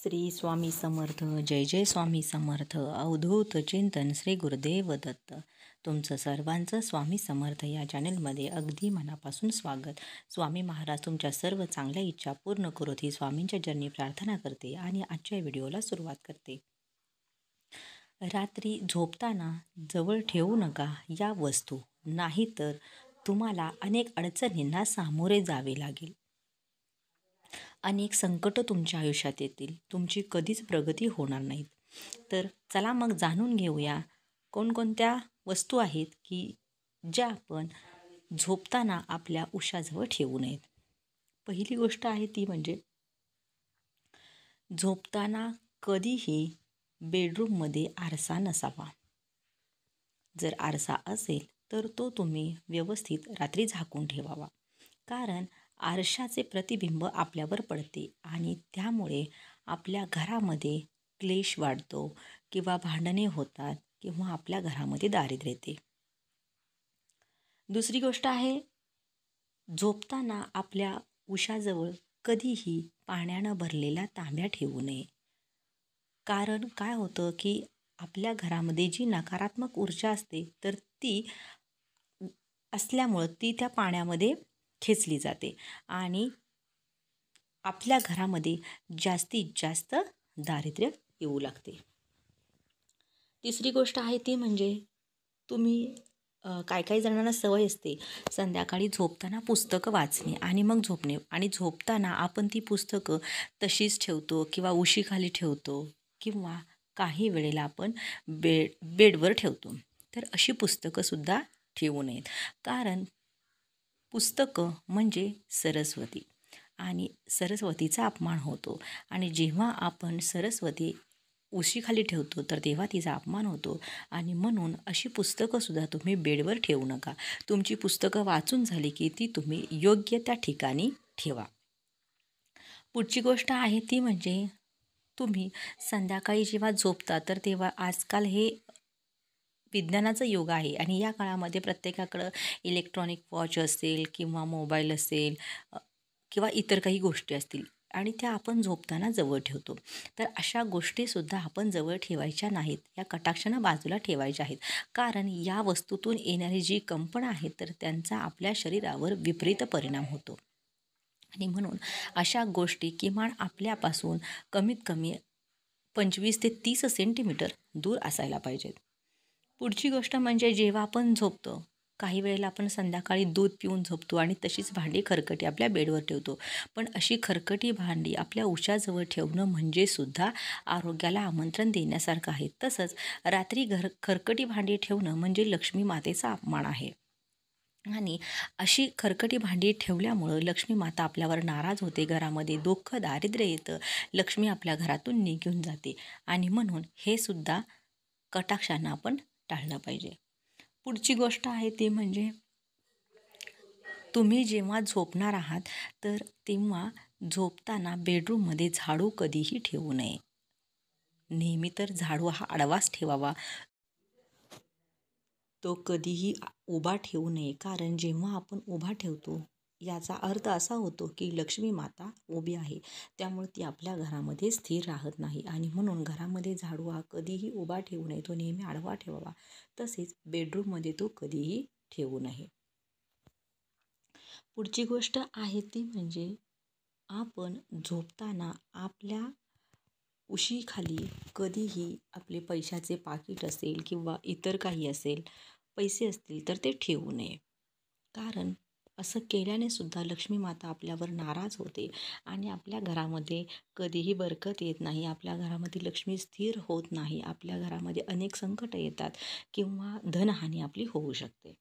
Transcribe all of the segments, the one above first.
श्री स्वामी समर्थ. जय जय स्वामी समर्थ. अवधूत चिंतन श्री गुरुदेव दत्त. तुमचं सर्वांचं स्वामी समर्थ या चॅनलमध्ये अगदी मनापासून स्वागत. स्वामी महाराज तुमच्या सर्व चांगल्या इच्छा पूर्ण करोत ही स्वामींच्या चरणी प्रार्थना करते आणि आजच्या व्हिडिओला सुरुवात करते. रात्री झोपताना जवळ ठेवू नका या वस्तू, नाहीतर तुम्हाला अनेक अडचणींना सामोरे जावे लागेल. अनेक संकट तुमच्या आयुष्यात येतील. तुमची कधीच प्रगती होणार नाहीत. तर चला मग जाणून घेऊया कोणकोणत्या वस्तू आहेत की ज्या आपण झोपताना आपल्या उशाजवळ ठेवू नयेत. पहिली गोष्ट आहे ती म्हणजे झोपताना कधीही बेडरूममध्ये आरसा नसावा. जर आरसा असेल तर तो तुम्ही व्यवस्थित रात्री झाकून ठेवावा. कारण आरशाचे प्रतिबिंब आपल्यावर पडते आणि त्यामुळे आपल्या घरामध्ये क्लेश वाढतो किंवा भांडणे होतात किंवा आपल्या घरामध्ये दारिद्र्य येते. दुसरी गोष्ट आहे, झोपताना आपल्या उशाजवळ कधीही पाण्यानं भरलेला तांब्या ठेवू नये. कारण काय होतं की आपल्या घरामध्ये जी नकारात्मक ऊर्जा असते तर ती असल्यामुळं ती त्या पाण्यामध्ये खेचली जाते आणि आपल्या घरामध्ये जास्तीत जास्त दारिद्र्य येऊ लागते. तिसरी गोष्ट आहे ती म्हणजे तुम्ही काही जणांना सवय असते संध्याकाळी झोपताना पुस्तकं वाचणे आणि मग झोपणे, आणि झोपताना आपण ती पुस्तकं तशीच ठेवतो किंवा उशीखाली ठेवतो किंवा काही वेळेला आपण बेडवर ठेवतो. तर अशी पुस्तकंसुद्धा ठेवू नयेत. कारण पुस्तकं म्हणजे सरस्वती आणि सरस्वतीचा अपमान होतो, आणि जेव्हा आपण सरस्वती उशीखाली ठेवतो तर तेव्हा तिचा अपमान होतो. आणि म्हणून अशी पुस्तकंसुद्धा तुम्ही बेडवर ठेवू नका. तुमची पुस्तकं वाचून झाली की ती तुम्ही योग्य त्या ठिकाणी ठेवा. पुढची गोष्ट आहे ती म्हणजे तुम्ही संध्याकाळी जेव्हा झोपता तर तेव्हा आजकाल हे विज्ञानाचं युग आहे आणि या काळामध्ये प्रत्येकाकडं इलेक्ट्रॉनिक वॉच असेल किंवा मोबाईल असेल किंवा इतर काही गोष्टी असतील आणि त्या आपण झोपताना जवळ ठेवतो. तर अशा गोष्टीसुद्धा आपण जवळ ठेवायच्या नाहीत. या कटाक्षानं बाजूला ठेवायच्या आहेत. कारण या वस्तूतून येणारी जी कंपन आहे तर त्यांचा आपल्या शरीरावर विपरीत परिणाम होतो. आणि म्हणून अशा गोष्टी किमान आपल्यापासून कमीत कमी 25 ते 30 सेंटीमीटर दूर असायला पाहिजेत. पुढची गोष्ट म्हणजे जेव्हा आपण झोपतो, काही वेळेला आपण संध्याकाळी दूध पिऊन झोपतो आणि तशीच भांडी खरकटी आपल्या बेडवर ठेवतो. पण अशी खरकटी भांडी आपल्या उशाजवळ ठेवणं म्हणजे सुद्धा आरोग्याला आमंत्रण देण्यासारखं आहे. तसंच रात्री खरकटी भांडी ठेवणं म्हणजे लक्ष्मी मातेचा अपमान आहे. आणि अशी खरकटी भांडी ठेवल्यामुळं लक्ष्मी माता आपल्यावर नाराज होते, घरामध्ये दुःख दारिद्र्य येतं, लक्ष्मी आपल्या घरातून निघून जाते. आणि म्हणून हे सुद्धा कटाक्षांना आपण टाळलं पाहिजे. पुढची गोष्ट आहे ती म्हणजे तुम्ही जेव्हा झोपणार आहात तर तेव्हा झोपताना बेडरूममध्ये झाडू कधीही ठेवू नये. नेहमी तर झाडू हा आडवाच ठेवावा. तो कधीही उभा ठेवू नये. कारण जेव्हा आपण उभा ठेवतो याचा अर्थ असा होतो की लक्ष्मी माता उभी आहे, त्यामुळे ती आपल्या घरामध्ये स्थिर राहत नाही. आणि म्हणून घरामध्ये झाडू हा कधीही उभा ठेवू नये, तो नेहमी आडवा ठेवावा. तसेच बेडरूममध्ये तो कधीही ठेवू नये. पुढची गोष्ट आहे ती म्हणजे आपण झोपताना आपल्या उशीखाली कधीही आपले पैशाचे पाकीट असेल किंवा इतर काही असेल, पैसे असतील तर ते ठेवू नये. कारण असं केल्याने सुद्धा लक्ष्मी माता आपल्यावर नाराज होते आणि आपल्या घरामध्ये कधीही बरकत येत नाही. आपल्या घरामध्ये लक्ष्मी स्थिर होत नाही. आपल्या घरामध्ये अनेक संकट येतात किंवा धनहानी आपली होऊ शकते.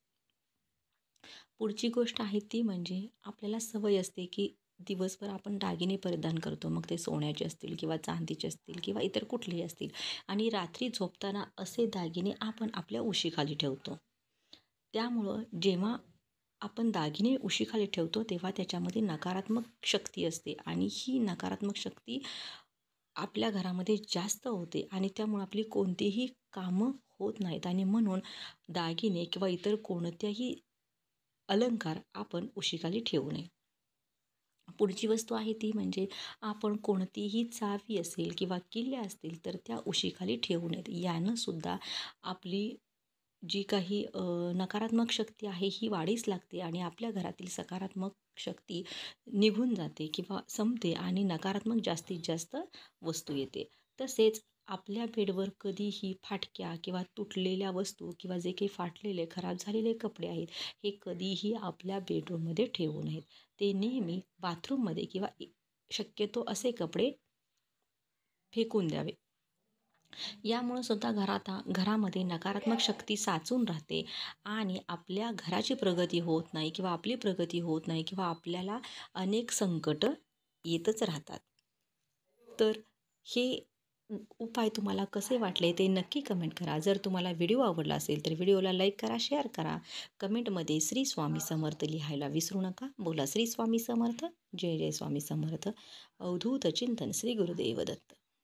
पुढची गोष्ट आहे ती म्हणजे आपल्याला सवय असते की दिवसभर आपण दागिने परिधान करतो, मग ते सोन्याचे असतील किंवा चांदीचे असतील किंवा इतर कुठलेही असतील, आणि रात्री झोपताना असे दागिने आपण आपल्या उशीखाली ठेवतो. त्यामुळं जेव्हा आपण दागिने उशीखाली ठेवतो तेव्हा त्याच्यामध्ये नकारात्मक शक्ती असते आणि ही नकारात्मक शक्ती आपल्या घरामध्ये जास्त होते आणि त्यामुळे आपली कोणतीही कामं होत नाहीत. आणि म्हणून दागिने किंवा इतर कोणत्याही अलंकार आपण उशीखाली ठेवू नये. पुढची वस्तू आहे ती म्हणजे आपण कोणतीही चावी असेल किंवा किल्ल्या असतील तर त्या उशीखाली ठेवू नयेत. यानं सुद्धा आपली जी काही नकारात्मक शक्ती आहे ही वाढीस लागते आणि आपल्या घरातील सकारात्मक शक्ती निघून जाते किंवा संपते आणि नकारात्मक जास्तीत जास्त वस्तू येते. तसेच आपल्या बेडवर कधीही फाटक्या किंवा तुटलेल्या वस्तू किंवा जे काही फाटलेले खराब झालेले कपडे आहेत हे कधीही आपल्या बेडरूममध्ये ठेवू नयेत. ते नेहमी बाथरूममध्ये किंवा शक्यतो असे कपडे फेकून द्यावे. यामुळं सुद्धा घरामध्ये नकारात्मक शक्ती साचून राहते आणि आपल्या घराची प्रगती होत नाही किंवा आपली प्रगती होत नाही किंवा आपल्याला अनेक संकटं येतच राहतात. तर हे उपाय तुम्हाला कसे वाटले ते नक्की कमेंट करा. जर तुम्हाला व्हिडिओ आवडला असेल तर व्हिडिओला लाईक करा, शेअर करा. कमेंटमध्ये श्री स्वामी समर्थ लिहायला विसरू नका. बोला श्री स्वामी समर्थ. जय जय स्वामी समर्थ. अवधूत चिंतन श्री गुरुदेव दत्त.